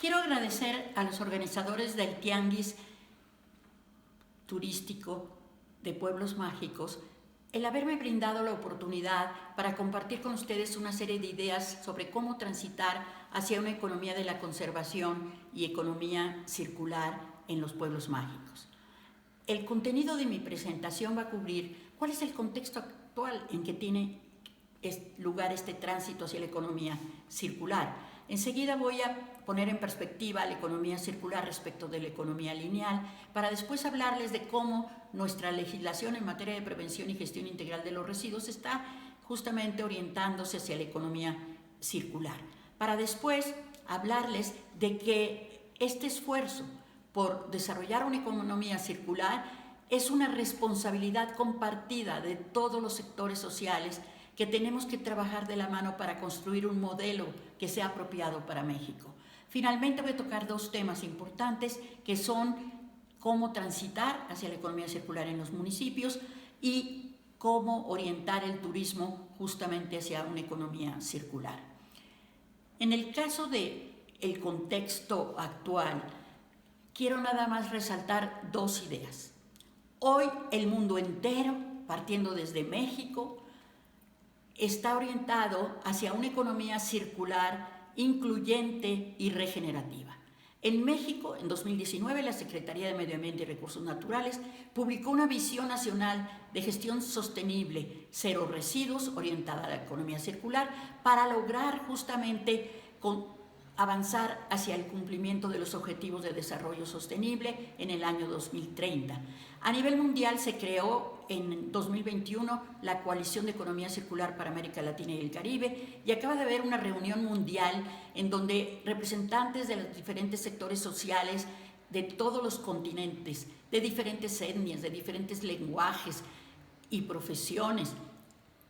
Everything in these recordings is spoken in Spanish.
Quiero agradecer a los organizadores del Tianguis Turístico de Pueblos Mágicos el haberme brindado la oportunidad para compartir con ustedes una serie de ideas sobre cómo transitar hacia una economía de la conservación y economía circular en los pueblos mágicos. El contenido de mi presentación va a cubrir cuál es el contexto actual en que tiene lugar este tránsito hacia la economía circular. Enseguida voy a poner en perspectiva la economía circular respecto de la economía lineal, para después hablarles de cómo nuestra legislación en materia de prevención y gestión integral de los residuos está justamente orientándose hacia la economía circular. Para después hablarles de que este esfuerzo por desarrollar una economía circular es una responsabilidad compartida de todos los sectores sociales que tenemos que trabajar de la mano para construir un modelo que sea apropiado para México. Finalmente voy a tocar dos temas importantes que son cómo transitar hacia la economía circular en los municipios y cómo orientar el turismo justamente hacia una economía circular. En el caso del contexto actual, quiero nada más resaltar dos ideas. Hoy el mundo entero, partiendo desde México, está orientado hacia una economía circular, incluyente y regenerativa. En México, en 2019, la Secretaría de Medio Ambiente y Recursos Naturales publicó una visión nacional de gestión sostenible, cero residuos, orientada a la economía circular, para lograr justamente avanzar hacia el cumplimiento de los Objetivos de Desarrollo Sostenible en el año 2030. A nivel mundial se creó en 2021 la Coalición de Economía Circular para América Latina y el Caribe, y acaba de haber una reunión mundial en donde representantes de los diferentes sectores sociales de todos los continentes, de diferentes etnias, de diferentes lenguajes y profesiones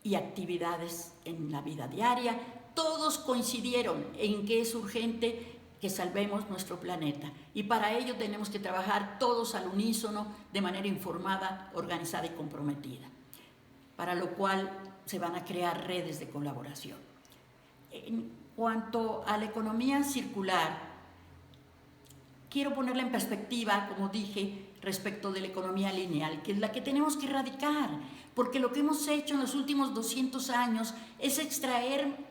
y actividades en la vida diaria, todos coincidieron en que es urgente que salvemos nuestro planeta, y para ello tenemos que trabajar todos al unísono, de manera informada, organizada y comprometida, para lo cual se van a crear redes de colaboración. En cuanto a la economía circular, quiero ponerla en perspectiva, como dije, respecto de la economía lineal, que es la que tenemos que erradicar, porque lo que hemos hecho en los últimos 200 años es extraer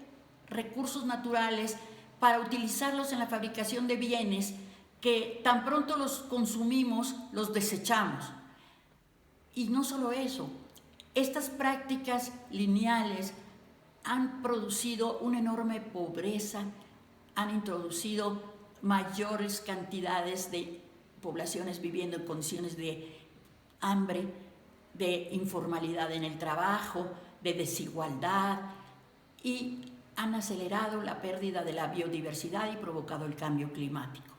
recursos naturales para utilizarlos en la fabricación de bienes que tan pronto los consumimos, los desechamos. Y no solo eso, estas prácticas lineales han producido una enorme pobreza, han introducido mayores cantidades de poblaciones viviendo en condiciones de hambre, de informalidad en el trabajo, de desigualdad, y han acelerado la pérdida de la biodiversidad y provocado el cambio climático.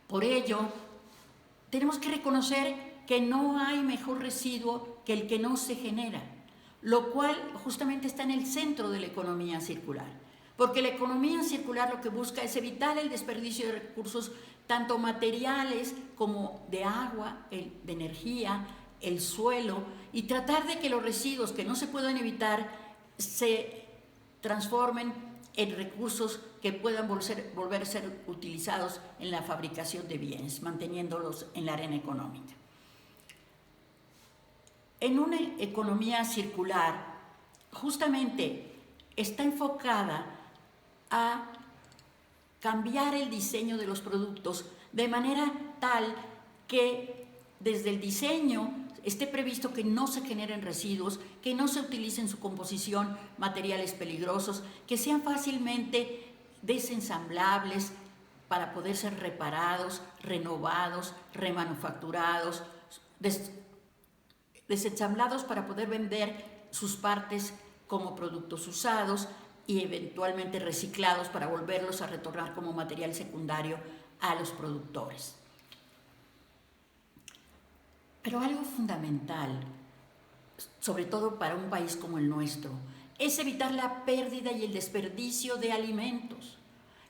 Por ello, tenemos que reconocer que no hay mejor residuo que el que no se genera, lo cual justamente está en el centro de la economía circular, porque la economía circular lo que busca es evitar el desperdicio de recursos, tanto materiales como de agua, de energía, el suelo, y tratar de que los residuos que no se puedan evitar se transformen en recursos que puedan volver a ser utilizados en la fabricación de bienes, manteniéndolos en la arena económica. En una economía circular, justamente está enfocada a cambiar el diseño de los productos de manera tal que desde el diseño esté previsto que no se generen residuos, que no se utilicen en su composición materiales peligrosos, que sean fácilmente desensamblables para poder ser reparados, renovados, remanufacturados, desensamblados para poder vender sus partes como productos usados y eventualmente reciclados para volverlos a retornar como material secundario a los productores. Pero algo fundamental, sobre todo para un país como el nuestro, es evitar la pérdida y el desperdicio de alimentos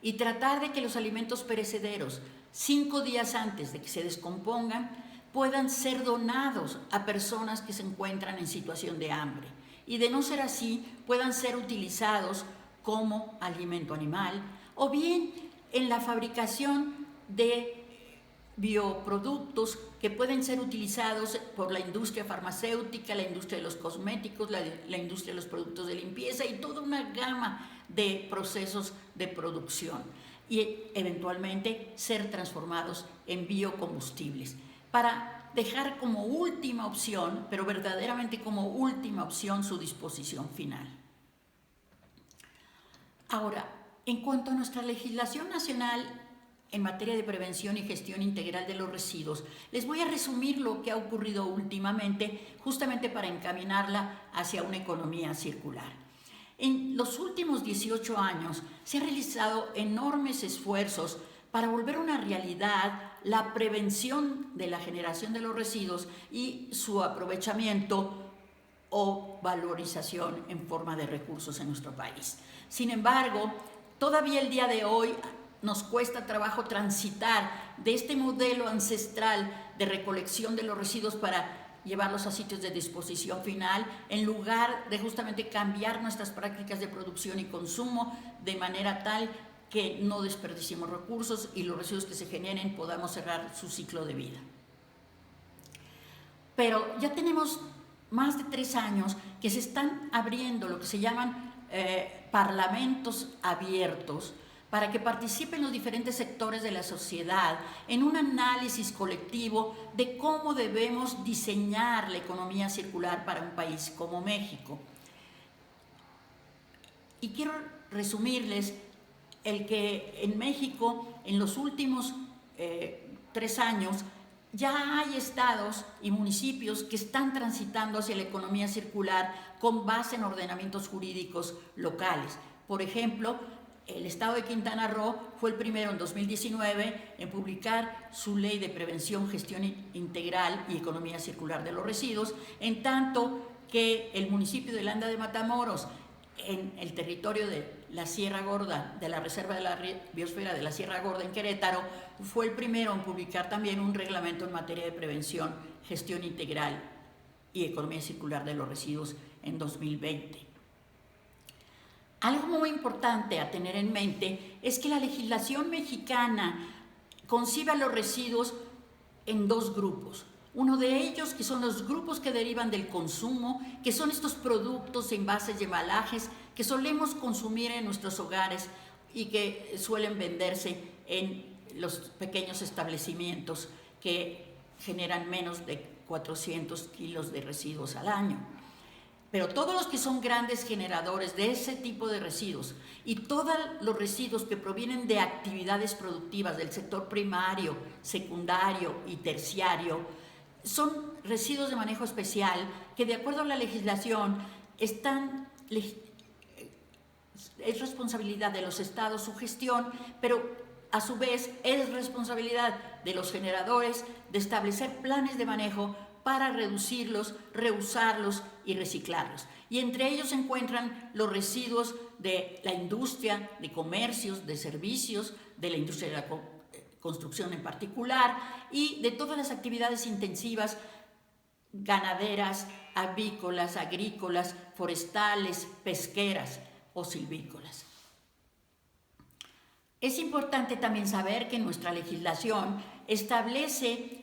y tratar de que los alimentos perecederos, 5 días antes de que se descompongan, puedan ser donados a personas que se encuentran en situación de hambre, y de no ser así, puedan ser utilizados como alimento animal, o bien en la fabricación de bioproductos que pueden ser utilizados por la industria farmacéutica, la industria de los cosméticos, la industria de los productos de limpieza y toda una gama de procesos de producción y eventualmente ser transformados en biocombustibles para dejar como última opción, pero verdaderamente como última opción, su disposición final. Ahora, en cuanto a nuestra legislación nacional en materia de prevención y gestión integral de los residuos, les voy a resumir lo que ha ocurrido últimamente, justamente para encaminarla hacia una economía circular. En los últimos 18 años se han realizado enormes esfuerzos para volver una realidad la prevención de la generación de los residuos y su aprovechamiento o valorización en forma de recursos en nuestro país. Sin embargo, todavía el día de hoy nos cuesta trabajo transitar de este modelo ancestral de recolección de los residuos para llevarlos a sitios de disposición final, en lugar de justamente cambiar nuestras prácticas de producción y consumo de manera tal que no desperdiciemos recursos y los residuos que se generen podamos cerrar su ciclo de vida. Pero ya tenemos más de 3 años que se están abriendo lo que se llaman parlamentos abiertos para que participen los diferentes sectores de la sociedad en un análisis colectivo de cómo debemos diseñar la economía circular para un país como México. Y quiero resumirles el que en México, en los últimos 3 años, ya hay estados y municipios que están transitando hacia la economía circular con base en ordenamientos jurídicos locales. Por ejemplo, el estado de Quintana Roo fue el primero en 2019 en publicar su ley de prevención, gestión integral y economía circular de los residuos, en tanto que el municipio de Landa de Matamoros, en el territorio de la Sierra Gorda, de la Reserva de la Biosfera de la Sierra Gorda en Querétaro, fue el primero en publicar también un reglamento en materia de prevención, gestión integral y economía circular de los residuos en 2020. Algo muy importante a tener en mente es que la legislación mexicana concibe a los residuos en 2 grupos. Uno de ellos, que son los grupos que derivan del consumo, que son estos productos, envases y embalajes que solemos consumir en nuestros hogares y que suelen venderse en los pequeños establecimientos que generan menos de 400 kilos de residuos al año. Pero todos los que son grandes generadores de ese tipo de residuos y todos los residuos que provienen de actividades productivas del sector primario, secundario y terciario, son residuos de manejo especial que, de acuerdo a la legislación, es responsabilidad de los estados su gestión, pero a su vez es responsabilidad de los generadores de establecer planes de manejo para reducirlos, reusarlos y reciclarlos. Y entre ellos se encuentran los residuos de la industria, de comercios, de servicios, de la industria de la construcción en particular y de todas las actividades intensivas ganaderas, avícolas, agrícolas, forestales, pesqueras o silvícolas. Es importante también saber que nuestra legislación establece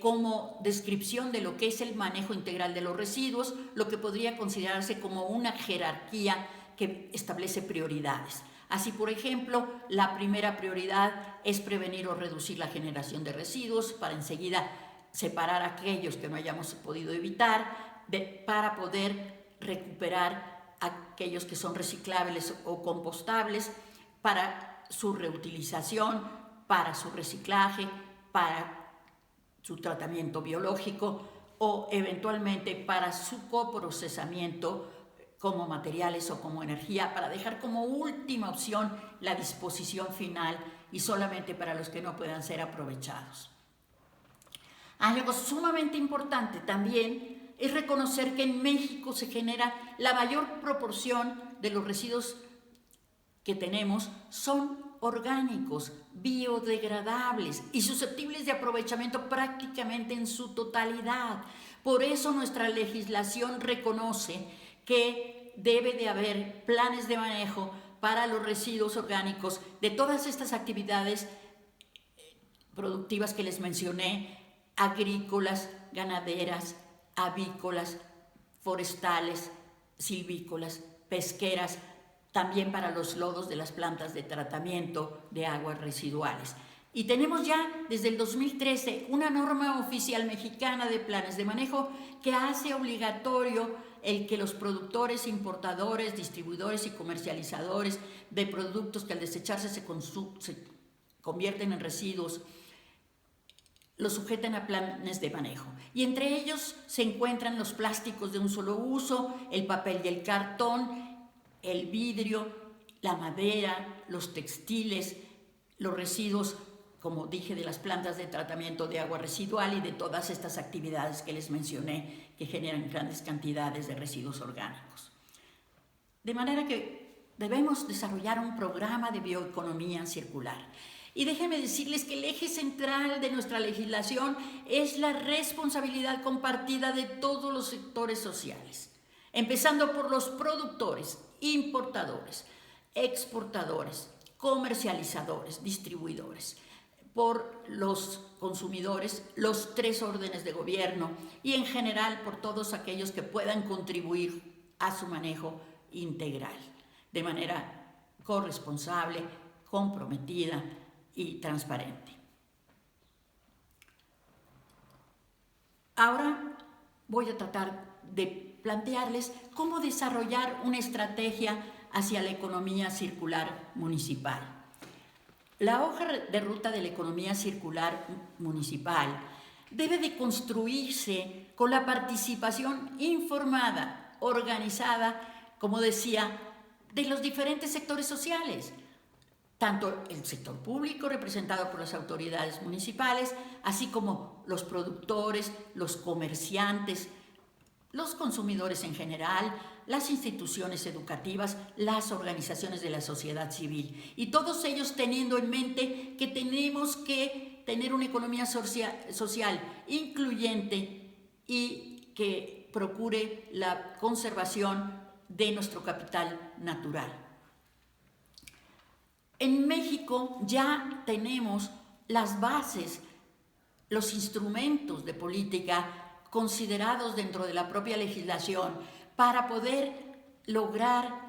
como descripción de lo que es el manejo integral de los residuos, lo que podría considerarse como una jerarquía que establece prioridades. Así, por ejemplo, la primera prioridad es prevenir o reducir la generación de residuos para enseguida separar aquellos que no hayamos podido evitar para poder recuperar aquellos que son reciclables o compostables para su reutilización, para su reciclaje, para su tratamiento biológico o eventualmente para su coprocesamiento como materiales o como energía, para dejar como última opción la disposición final y solamente para los que no puedan ser aprovechados. Algo sumamente importante también es reconocer que en México se genera la mayor proporción de los residuos que tenemos son orgánicos, biodegradables y susceptibles de aprovechamiento prácticamente en su totalidad. Por eso nuestra legislación reconoce que debe de haber planes de manejo para los residuos orgánicos de todas estas actividades productivas que les mencioné, agrícolas, ganaderas, avícolas, forestales, silvícolas, pesqueras, también para los lodos de las plantas de tratamiento de aguas residuales. Y tenemos ya desde el 2013 una norma oficial mexicana de planes de manejo que hace obligatorio el que los productores, importadores, distribuidores y comercializadores de productos que al desecharse se convierten en residuos, los sujeten a planes de manejo. Y entre ellos se encuentran los plásticos de un solo uso, el papel y el cartón, el vidrio, la madera, los textiles, los residuos, como dije, de las plantas de tratamiento de agua residual y de todas estas actividades que les mencioné que generan grandes cantidades de residuos orgánicos. De manera que debemos desarrollar un programa de bioeconomía circular. Y déjenme decirles que el eje central de nuestra legislación es la responsabilidad compartida de todos los sectores sociales, empezando por los productores, importadores, exportadores, comercializadores, distribuidores, por los consumidores, los 3 órdenes de gobierno y en general por todos aquellos que puedan contribuir a su manejo integral, de manera corresponsable, comprometida y transparente. Ahora voy a tratar de plantearles cómo desarrollar una estrategia hacia la economía circular municipal. La hoja de ruta de la economía circular municipal debe de construirse con la participación informada, organizada, como decía, de los diferentes sectores sociales, tanto el sector público representado por las autoridades municipales, así como los productores, los comerciantes, los consumidores en general, las instituciones educativas, las organizaciones de la sociedad civil, y todos ellos teniendo en mente que tenemos que tener una economía social incluyente y que procure la conservación de nuestro capital natural. En México ya tenemos las bases, los instrumentos de política considerados dentro de la propia legislación para poder lograr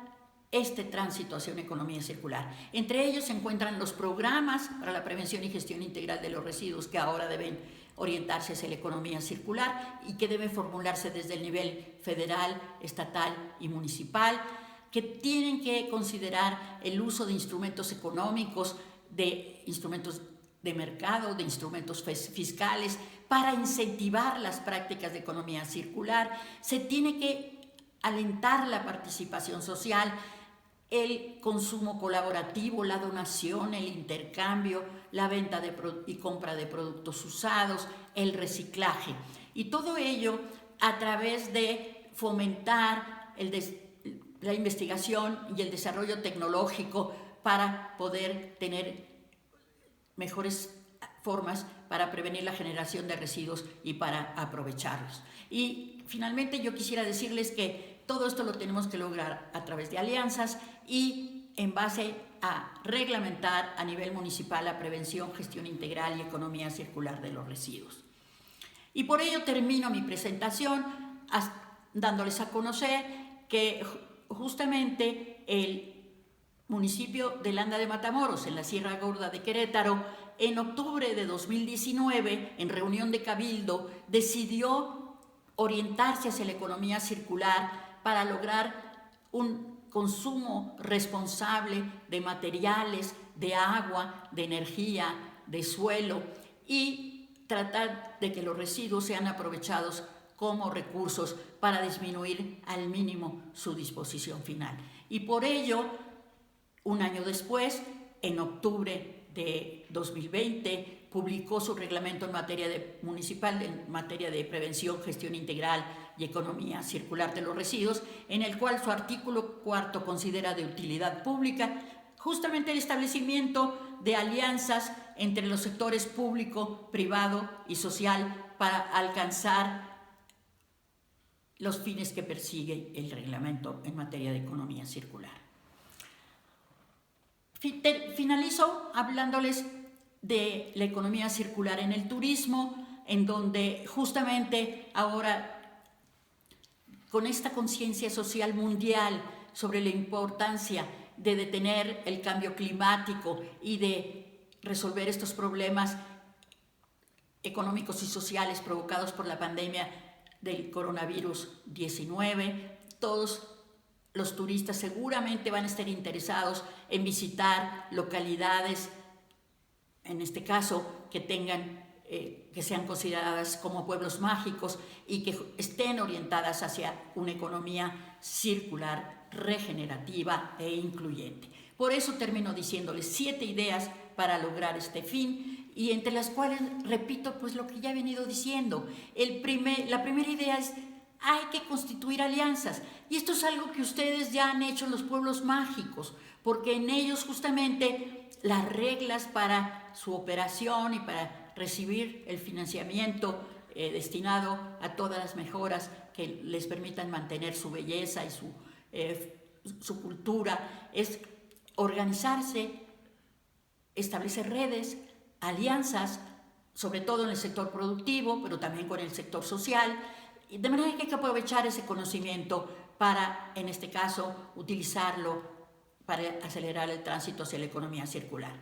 este tránsito hacia una economía circular. Entre ellos se encuentran los programas para la prevención y gestión integral de los residuos, que ahora deben orientarse hacia la economía circular y que deben formularse desde el nivel federal, estatal y municipal, que tienen que considerar el uso de instrumentos económicos, de instrumentos de mercado, de instrumentos fiscales, para incentivar las prácticas de economía circular. Se tiene que alentar la participación social, el consumo colaborativo, la donación, el intercambio, la venta y compra de productos usados, el reciclaje. Y todo ello a través de fomentar la investigación y el desarrollo tecnológico para poder tener mejores formas para prevenir la generación de residuos y para aprovecharlos. Y finalmente yo quisiera decirles que todo esto lo tenemos que lograr a través de alianzas y en base a reglamentar a nivel municipal la prevención, gestión integral y economía circular de los residuos. Y por ello termino mi presentación dándoles a conocer que justamente el municipio de Landa de Matamoros, en la Sierra Gorda de Querétaro, en octubre de 2019, en reunión de Cabildo, decidió orientarse hacia la economía circular para lograr un consumo responsable de materiales, de agua, de energía, de suelo y tratar de que los residuos sean aprovechados como recursos para disminuir al mínimo su disposición final. Y por ello, un año después, en octubre de 2020, publicó su reglamento municipal en materia de prevención, gestión integral y economía circular de los residuos, en el cual su artículo 4 considera de utilidad pública justamente el establecimiento de alianzas entre los sectores público, privado y social para alcanzar los fines que persigue el reglamento en materia de economía circular. Finalizo hablándoles de la economía circular en el turismo, en donde justamente ahora, con esta conciencia social mundial sobre la importancia de detener el cambio climático y de resolver estos problemas económicos y sociales provocados por la pandemia del coronavirus 19, todos los turistas seguramente van a estar interesados en visitar localidades, en este caso, que sean consideradas como pueblos mágicos y que estén orientadas hacia una economía circular, regenerativa e incluyente. Por eso termino diciéndoles 7 ideas para lograr este fin, y entre las cuales repito pues lo que ya he venido diciendo. La primera idea es: hay que constituir alianzas, y esto es algo que ustedes ya han hecho en los pueblos mágicos, porque en ellos justamente las reglas para su operación y para recibir el financiamiento destinado a todas las mejoras que les permitan mantener su belleza y su cultura es organizarse, establecer redes, alianzas, sobre todo en el sector productivo, pero también con el sector social, de manera que hay que aprovechar ese conocimiento para, en este caso, utilizarlo para acelerar el tránsito hacia la economía circular.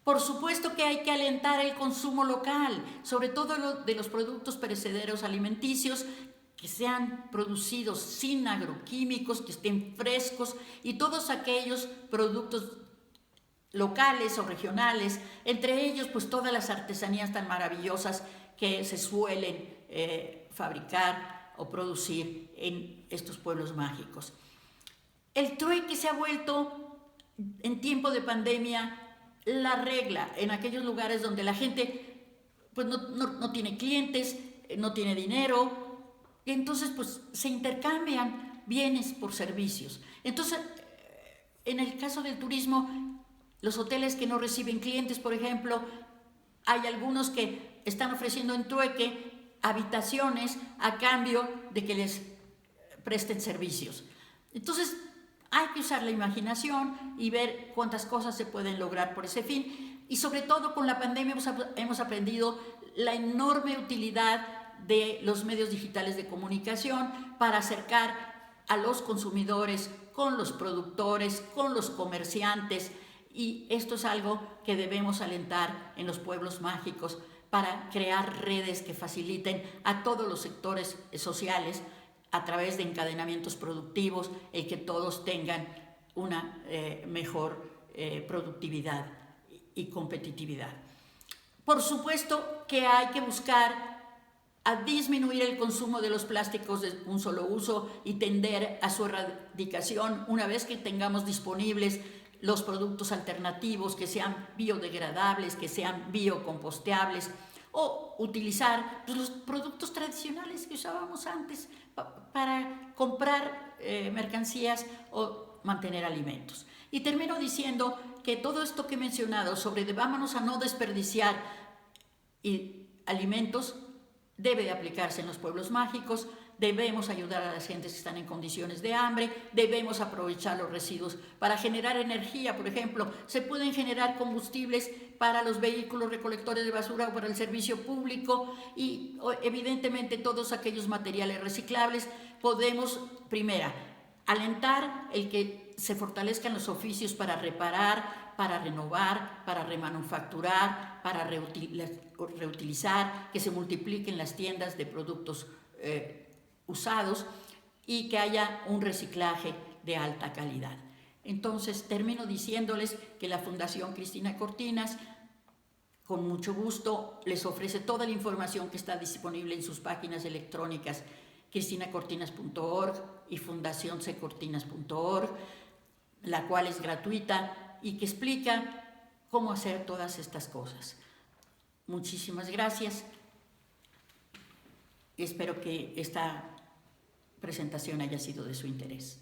Por supuesto que hay que alentar el consumo local, sobre todo de los productos perecederos alimenticios, que sean producidos sin agroquímicos, que estén frescos, y todos aquellos productos locales o regionales, entre ellos pues todas las artesanías tan maravillosas que se suelen fabricar o producir en estos pueblos mágicos. El trueque se ha vuelto en tiempo de pandemia la regla en aquellos lugares donde la gente pues no tiene clientes, no tiene dinero, y entonces pues se intercambian bienes por servicios. Entonces, en el caso del turismo, los hoteles que no reciben clientes, por ejemplo, hay algunos que están ofreciendo en trueque habitaciones a cambio de que les presten servicios. Entonces, hay que usar la imaginación y ver cuántas cosas se pueden lograr por ese fin. Y sobre todo con la pandemia hemos aprendido la enorme utilidad de los medios digitales de comunicación para acercar a los consumidores con los productores, con los comerciantes, y esto es algo que debemos alentar en los pueblos mágicos para crear redes que faciliten a todos los sectores sociales a través de encadenamientos productivos, el que todos tengan una mejor productividad y competitividad. Por supuesto que hay que buscar a disminuir el consumo de los plásticos de un solo uso y tender a su erradicación una vez que tengamos disponibles los productos alternativos que sean biodegradables, que sean biocomposteables, o utilizar pues, los productos tradicionales que usábamos antes para comprar mercancías o mantener alimentos. Y termino diciendo que todo esto que he mencionado sobre vámonos a no desperdiciar alimentos debe de aplicarse en los pueblos mágicos. Debemos ayudar a las gentes que están en condiciones de hambre, debemos aprovechar los residuos para generar energía. Por ejemplo, se pueden generar combustibles para los vehículos recolectores de basura o para el servicio público, y evidentemente todos aquellos materiales reciclables. Podemos, primera, alentar el que se fortalezcan los oficios para reparar, para renovar, para remanufacturar, para reutilizar, que se multipliquen las tiendas de productos usados y que haya un reciclaje de alta calidad. Entonces, termino diciéndoles que la Fundación Cristina Cortinas, con mucho gusto, les ofrece toda la información que está disponible en sus páginas electrónicas cristinacortinas.org y fundacionccortinas.org, la cual es gratuita y que explica cómo hacer todas estas cosas. Muchísimas gracias. Espero que esta presentación haya sido de su interés.